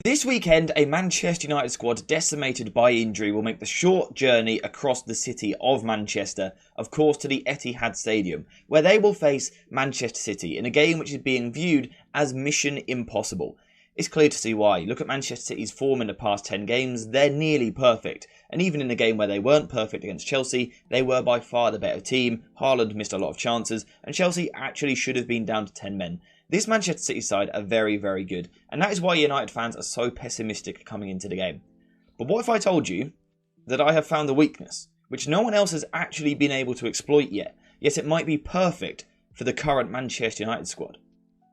This weekend, a Manchester United squad decimated by injury will make the short journey across the city of Manchester, of course to the Etihad Stadium, where they will face Manchester City in a game which is being viewed as mission impossible. It's clear to see why. Look at Manchester City's form in the past 10 games, they're nearly perfect. And even in a game where they weren't perfect against Chelsea, they were by far the better team. Haaland missed a lot of chances, and Chelsea actually should have been down to 10 men. This Manchester City side are very, very good, and that is why United fans are so pessimistic coming into the game. But what if I told you that I have found the weakness, which no one else has actually been able to exploit yet, yet it might be perfect for the current Manchester United squad?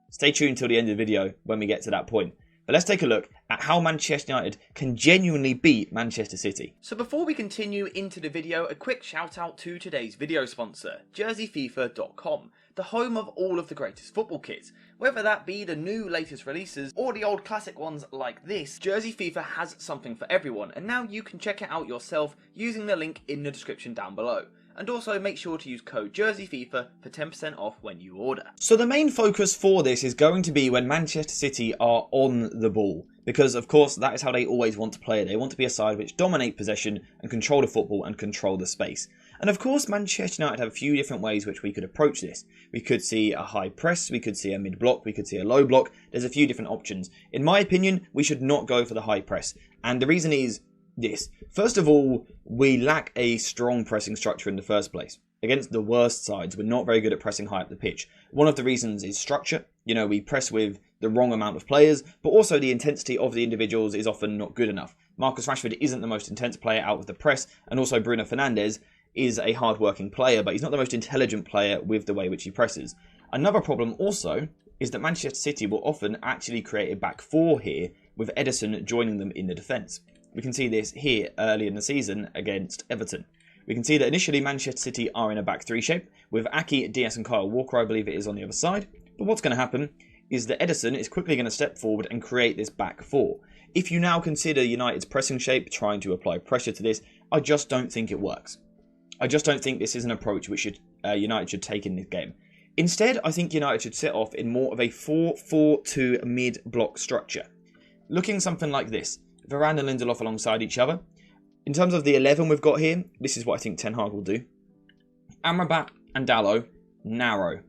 Stay tuned till the end of the video when we get to that point. But let's take a look at how Manchester United can genuinely beat Manchester City. So before we continue into the video, a quick shout out to today's video sponsor, JerseyFIFA.com, the home of all of the greatest football kits. Whether that be the new latest releases or the old classic ones like this, Jersey FIFA has something for everyone, and now you can check it out yourself using the link in the description down below. And also make sure to use code JerseyFIFA for 10% off when you order. So the main focus for this is going to be when Manchester City are on the ball. Because of course that is how they always want to play. They want to be a side which dominate possession and control the football and control the space. And of course Manchester United have a few different ways which we could approach this. We could see a high press, we could see a mid block, we could see a low block. There's a few different options. In my opinion, we should not go for the high press. And the reason is this. First of all, we lack a strong pressing structure in the first place. Against the worst sides, we're not very good at pressing high up the pitch. One of the reasons is structure. You know, we press with the wrong amount of players, but also the intensity of the individuals is often not good enough. Marcus Rashford isn't the most intense player out of the press, and also Bruno Fernandes is a hard-working player, but he's not the most intelligent player with the way which he presses. Another problem also is that Manchester City will often actually create a back four here, with Ederson joining them in the defence. We can see this here early in the season against Everton. We can see that initially Manchester City are in a back three shape, with Aki, Diaz and Kyle Walker, I believe it is, on the other side. But what's going to happen is that Ederson is quickly going to step forward and create this back four. If you now consider United's pressing shape, trying to apply pressure to this, I just don't think it works. I just don't think this is an approach which United should take in this game. Instead, I think United should set off in more of a 4-4-2 mid-block structure. Looking something like this. Varane and Lindelof alongside each other. In terms of the 11 we've got here, this is what I think Ten Hag will do. Amrabat and Dalot, narrow.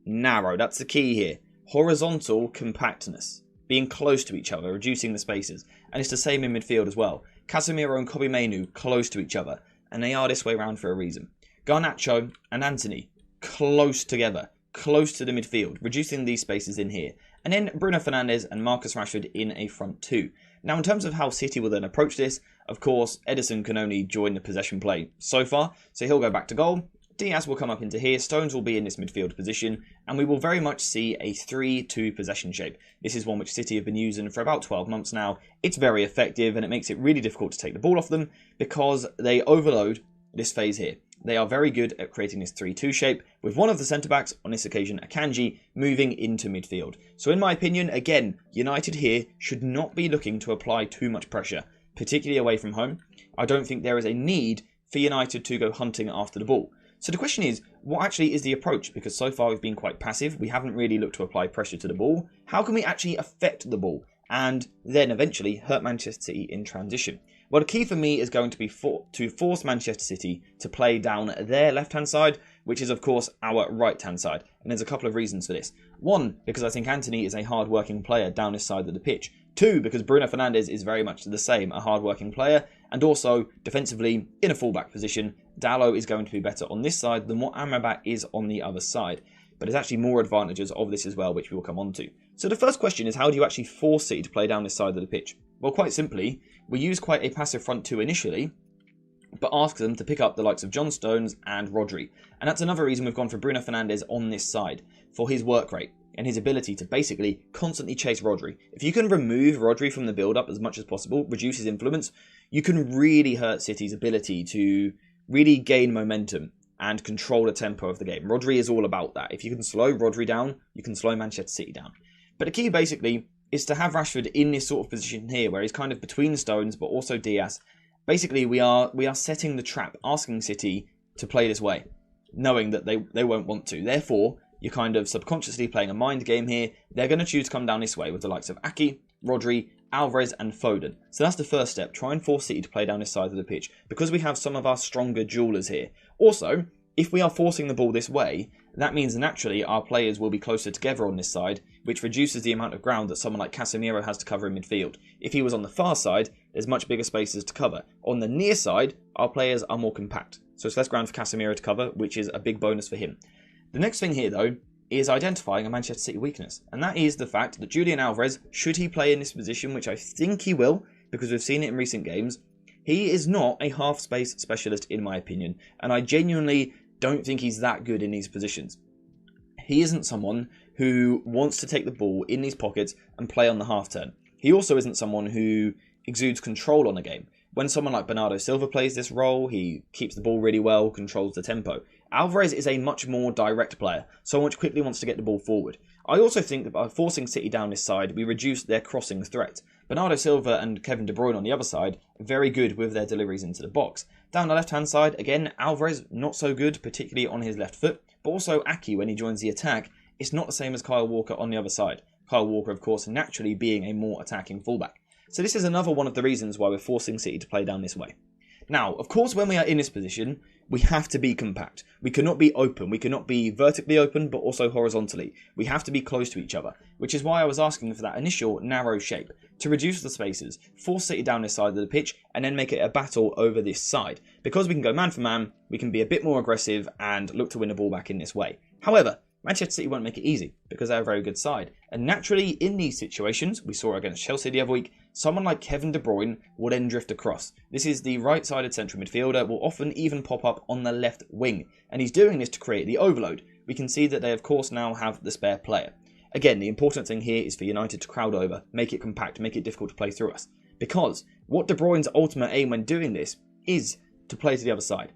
Narrow, that's the key here. Horizontal compactness. Being close to each other, reducing the spaces. And it's the same in midfield as well. Casemiro and Kobbie Mainoo, close to each other. And they are this way around for a reason. Garnacho and Antony, close together. Close to the midfield, reducing these spaces in here. And then Bruno Fernandes and Marcus Rashford in a front two. Now in terms of how City will then approach this, of course Ederson can only join the possession play so far, so he'll go back to goal. Diaz will come up into here, Stones will be in this midfield position, and we will very much see a 3-2 possession shape. This is one which City have been using for about 12 months now. It's very effective and it makes it really difficult to take the ball off them because they overload this phase here. They are very good at creating this 3-2 shape, with one of the centre-backs, on this occasion Akanji, moving into midfield. So in my opinion, again, United here should not be looking to apply too much pressure, particularly away from home. I don't think there is a need for United to go hunting after the ball. So the question is, what actually is the approach? Because so far we've been quite passive, we haven't really looked to apply pressure to the ball. How can we actually affect the ball and then eventually hurt Manchester City in transition? Well, the key for me is going to be to force Manchester City to play down their left-hand side, which is, of course, our right-hand side. And there's a couple of reasons for this. One, because I think Antony is a hard-working player down this side of the pitch. Two, because Bruno Fernandes is very much the same, a hard-working player. And also, defensively, in a fullback position, Dalot is going to be better on this side than what Amrabat is on the other side. But there's actually more advantages of this as well, which we will come on to. So the first question is, how do you actually force City to play down this side of the pitch? Well, quite simply, we use quite a passive front two initially, but ask them to pick up the likes of John Stones and Rodri. And that's another reason we've gone for Bruno Fernandes on this side, for his work rate and his ability to basically constantly chase Rodri. If you can remove Rodri from the build-up as much as possible, reduce his influence, you can really hurt City's ability to really gain momentum and control the tempo of the game. Rodri is all about that. If you can slow Rodri down, you can slow Manchester City down. But the key basically is to have Rashford in this sort of position here, where he's kind of between Stones, but also Diaz. Basically, we are setting the trap, asking City to play this way, knowing that they won't want to. Therefore, you're kind of subconsciously playing a mind game here. They're going to choose to come down this way with the likes of Aki, Rodri, Alvarez and Foden. So that's the first step. Try and force City to play down this side of the pitch because we have some of our stronger duellers here. Also, if we are forcing the ball this way, that means naturally our players will be closer together on this side, which reduces the amount of ground that someone like Casemiro has to cover in midfield. If he was on the far side, there's much bigger spaces to cover. On the near side, our players are more compact. So it's less ground for Casemiro to cover, which is a big bonus for him. The next thing here, though, is identifying a Manchester City weakness. And that is the fact that Julian Alvarez, should he play in this position, which I think he will, because we've seen it in recent games, he is not a half-space specialist in my opinion. And I genuinely don't think he's that good in these positions. He isn't someone who wants to take the ball in these pockets and play on the half-turn. He also isn't someone who exudes control on a game. When someone like Bernardo Silva plays this role, he keeps the ball really well, controls the tempo. Alvarez is a much more direct player, someone which quickly wants to get the ball forward. I also think that by forcing City down this side, we reduce their crossing threat. Bernardo Silva and Kevin De Bruyne on the other side are very good with their deliveries into the box. Down the left-hand side, again, Alvarez not so good, particularly on his left foot, but also Aki, when he joins the attack, it's not the same as Kyle Walker on the other side. Kyle Walker, of course, naturally being a more attacking fullback. So this is another one of the reasons why we're forcing City to play down this way. Now, of course, when we are in this position, we have to be compact. We cannot be open. We cannot be vertically open, but also horizontally. We have to be close to each other, which is why I was asking for that initial narrow shape, to reduce the spaces, force City down this side of the pitch, and then make it a battle over this side. Because we can go man for man, we can be a bit more aggressive and look to win the ball back in this way. However, Manchester City won't make it easy because they're a very good side. And naturally, in these situations, we saw against Chelsea the other week, someone like Kevin De Bruyne will then drift across. This is the right-sided central midfielder, will often even pop up on the left wing. And he's doing this to create the overload. We can see that they, of course, now have the spare player. Again, the important thing here is for United to crowd over, make it compact, make it difficult to play through us. Because what De Bruyne's ultimate aim when doing this is to play to the other side.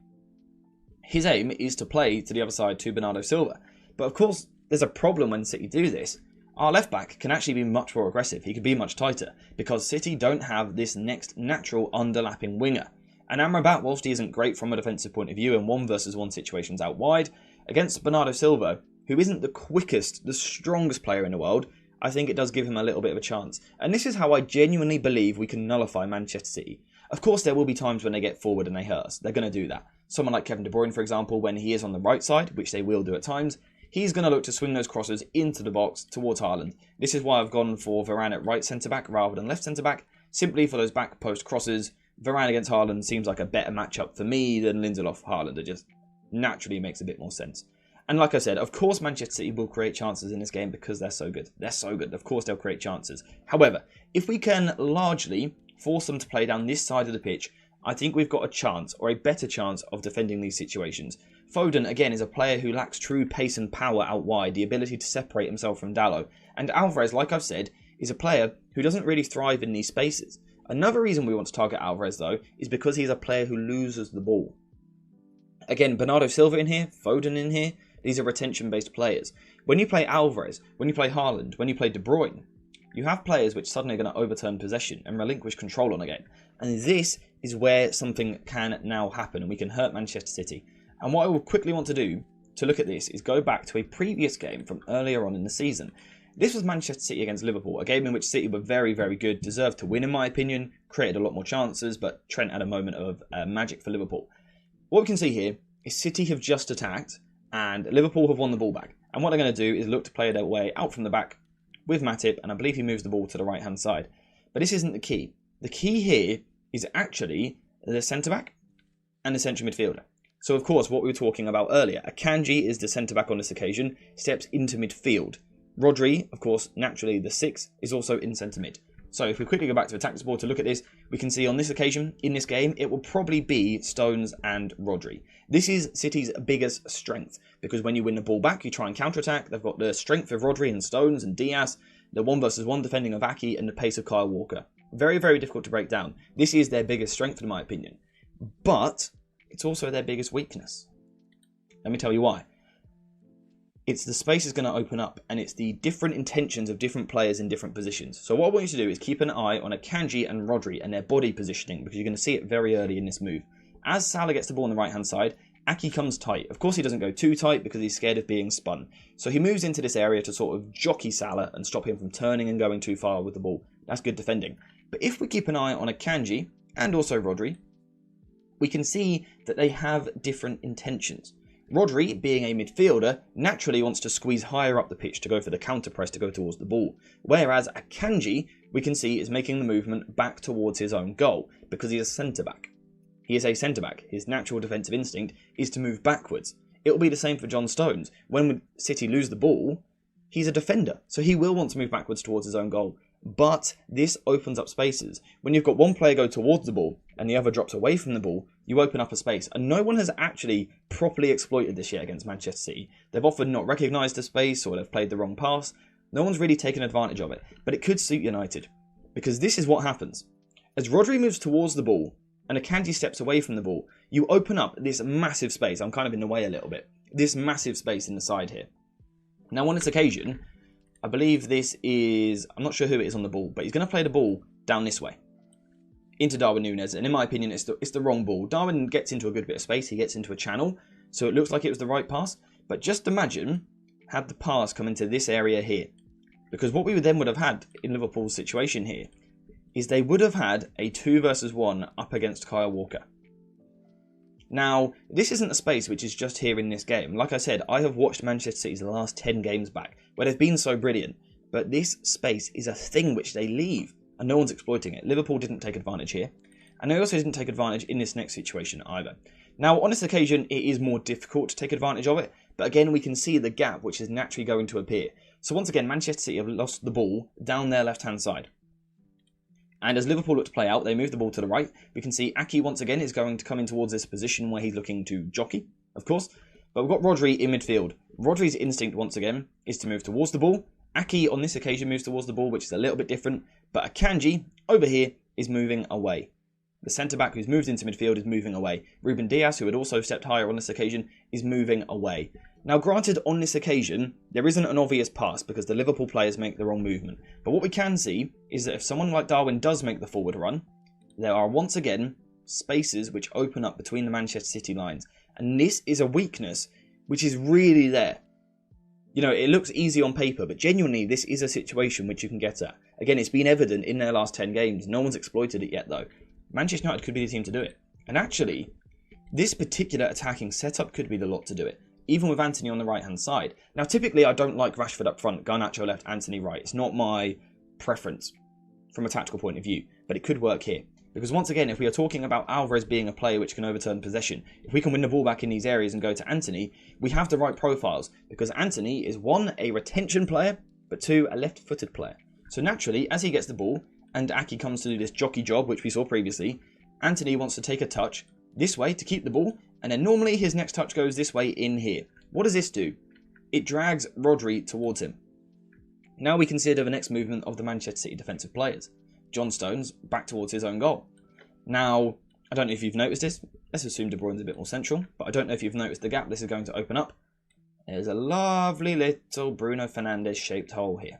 His aim is to play to the other side to Bernardo Silva. But of course, there's a problem when City do this. Our left back can actually be much more aggressive. He can be much tighter because City don't have this next natural underlapping winger. And Amrabat, whilst he isn't great from a defensive point of view in 1-versus-1 situations out wide, against Bernardo Silva, who isn't the quickest, the strongest player in the world, I think it does give him a little bit of a chance. And this is how I genuinely believe we can nullify Manchester City. Of course, there will be times when they get forward and they hurt us. They're going to do that. Someone like Kevin De Bruyne, for example, when he is on the right side, which they will do at times, he's going to look to swing those crosses into the box towards Haaland. This is why I've gone for Varane at right centre-back rather than left centre-back, simply for those back post crosses. Varane against Haaland seems like a better matchup for me than Lindelof Haaland. It just naturally makes a bit more sense. And like I said, of course Manchester City will create chances in this game because they're so good. They're so good. Of course they'll create chances. However, if we can largely force them to play down this side of the pitch, I think we've got a chance, or a better chance, of defending these situations. Foden, again, is a player who lacks true pace and power out wide, the ability to separate himself from Dalot. And Alvarez, like I've said, is a player who doesn't really thrive in these spaces. Another reason we want to target Alvarez, though, is because he's a player who loses the ball. Again, Bernardo Silva in here, Foden in here, these are retention-based players. When you play Alvarez, when you play Haaland, when you play De Bruyne, you have players which suddenly are going to overturn possession and relinquish control on a game. And this is where something can now happen and we can hurt Manchester City. And what I will quickly want to do to look at this is go back to a previous game from earlier on in the season. This was Manchester City against Liverpool, a game in which City were very, very good, deserved to win in my opinion, created a lot more chances, but Trent had a moment of magic for Liverpool. What we can see here is City have just attacked and Liverpool have won the ball back. And what they're going to do is look to play their way out from the back with Matip, and I believe he moves the ball to the right-hand side. But this isn't the key. The key here is actually the centre-back and the central midfielder. So, of course, what we were talking about earlier, Akanji is the centre-back on this occasion, steps into midfield. Rodri, of course, naturally the 6, is also in centre-mid. So if we quickly go back to the tactics board to look at this, we can see on this occasion, in this game, it will probably be Stones and Rodri. This is City's biggest strength, because when you win the ball back, you try and counter-attack. They've got the strength of Rodri and Stones and Diaz, the 1-versus-1 defending of Aki, and the pace of Kyle Walker. Very, very difficult to break down. This is their biggest strength, in my opinion. But it's also their biggest weakness. Let me tell you why. It's the space is going to open up, and it's the different intentions of different players in different positions. So what I want you to do is keep an eye on Akanji and Rodri and their body positioning, because you're going to see it very early in this move. As Salah gets the ball on the right-hand side, Aki comes tight. Of course, he doesn't go too tight because he's scared of being spun. So he moves into this area to sort of jockey Salah and stop him from turning and going too far with the ball. That's good defending. But if we keep an eye on Akanji and also Rodri, we can see that they have different intentions. Rodri, being a midfielder, naturally wants to squeeze higher up the pitch to go for the counter press to go towards the ball. Whereas Akanji, we can see, is making the movement back towards his own goal because he is a centre-back. He is a centre-back. His natural defensive instinct is to move backwards. It will be the same for John Stones. When City lose the ball, he's a defender, so he will want to move backwards towards his own goal. But this opens up spaces. When you've got one player go towards the ball and the other drops away from the ball, you open up a space. And no one has actually properly exploited this yet against Manchester City. They've often not recognised the space or they've played the wrong pass. No one's really taken advantage of it. But it could suit United. Because this is what happens. As Rodri moves towards the ball and Akanji steps away from the ball, you open up this massive space. I'm kind of in the way a little bit. This massive space in the side here. Now on this occasion, I believe this is, I'm not sure who it is on the ball, but he's going to play the ball down this way into Darwin Núñez, and in my opinion it's the wrong ball. Darwin gets into a good bit of space, he gets into a channel, so it looks like it was the right pass, but just imagine had the pass come into this area here, because what we then would have had in Liverpool's situation here is they would have had a 2 versus 1 up against Kyle Walker. Now, this isn't a space which is just here in this game. Like I said, I have watched Manchester City's last 10 games back, where they've been so brilliant. But this space is a thing which they leave, and no one's exploiting it. Liverpool didn't take advantage here, and they also didn't take advantage in this next situation either. Now, on this occasion, it is more difficult to take advantage of it, but again, we can see the gap which is naturally going to appear. So once again, Manchester City have lost the ball down their left-hand side. And as Liverpool look to play out, they move the ball to the right. We can see Ake once again is going to come in towards this position where he's looking to jockey, of course. But we've got Rodri in midfield. Rodri's instinct once again is to move towards the ball. Ake on this occasion moves towards the ball, which is a little bit different. But Akanji over here is moving away. The centre-back who's moved into midfield is moving away. Ruben Dias, who had also stepped higher on this occasion, is moving away. Now, granted, on this occasion, there isn't an obvious pass because the Liverpool players make the wrong movement. But what we can see is that if someone like Darwin does make the forward run, there are once again spaces which open up between the Manchester City lines. And this is a weakness which is really there. You know, it looks easy on paper, but genuinely, this is a situation which you can get at. Again, it's been evident in their last 10 games. No one's exploited it yet, though. Manchester United could be the team to do it. And actually, this particular attacking setup could be the lot to do it, even with Antony on the right-hand side. Now, typically, I don't like Rashford up front, Garnacho left, Antony right. It's not my preference from a tactical point of view, but it could work here. Because once again, if we are talking about Alvarez being a player which can overturn possession, if we can win the ball back in these areas and go to Antony, we have the right profiles. Because Antony is 1, a retention player, but 2, a left-footed player. So naturally, as he gets the ball, and Ake comes to do this jockey job, which we saw previously, Antony wants to take a touch this way to keep the ball, and then normally his next touch goes this way in here. What does this do? It drags Rodri towards him. Now we consider the next movement of the Manchester City defensive players. John Stones back towards his own goal. Now, I don't know if you've noticed this. Let's assume De Bruyne's a bit more central, but I don't know if you've noticed the gap this is going to open up. There's a lovely little Bruno Fernandes shaped hole here.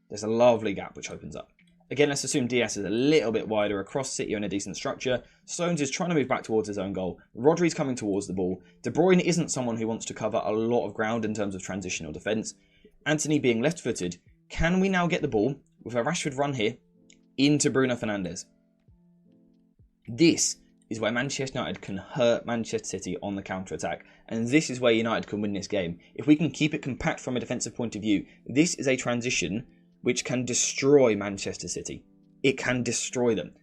There's a lovely gap which opens up. Again, let's assume Dias is a little bit wider across City on a decent structure. Stones is trying to move back towards his own goal. Rodri's coming towards the ball. De Bruyne isn't someone who wants to cover a lot of ground in terms of transitional defence. Antony being left-footed. Can we now get the ball with a Rashford run here into Bruno Fernandes? This is where Manchester United can hurt Manchester City on the counter-attack. And this is where United can win this game. If we can keep it compact from a defensive point of view, this is a transition which can destroy Manchester City. It can destroy them.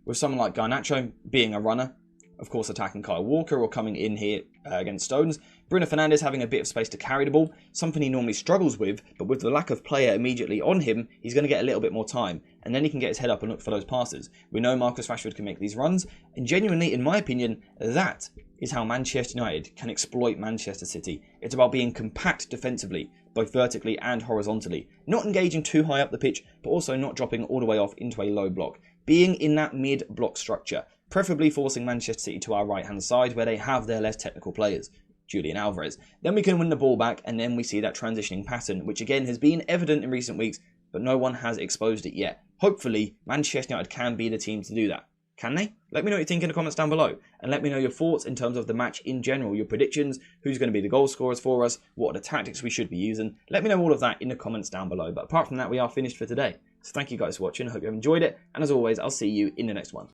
With someone like Garnacho being a runner, of course attacking Kyle Walker or coming in here against Stones. Bruno Fernandes having a bit of space to carry the ball, something he normally struggles with, but with the lack of player immediately on him, he's going to get a little bit more time, and then he can get his head up and look for those passes. We know Marcus Rashford can make these runs, and genuinely, in my opinion, that is how Manchester United can exploit Manchester City. It's about being compact defensively, both vertically and horizontally, not engaging too high up the pitch, but also not dropping all the way off into a low block. Being in that mid-block structure, preferably forcing Manchester City to our right-hand side where they have their less technical players, Julian Alvarez. Then we can win the ball back, and then we see that transitioning pattern, which again has been evident in recent weeks, but no one has exposed it yet. Hopefully, Manchester United can be the team to do that. Can they? Let me know what you think in the comments down below, and let me know your thoughts in terms of the match in general, your predictions, who's going to be the goal scorers for us, what are the tactics we should be using. Let me know all of that in the comments down below, but apart from that, we are finished for today. So thank you guys for watching. I hope you have enjoyed it. And as always, I'll see you in the next one.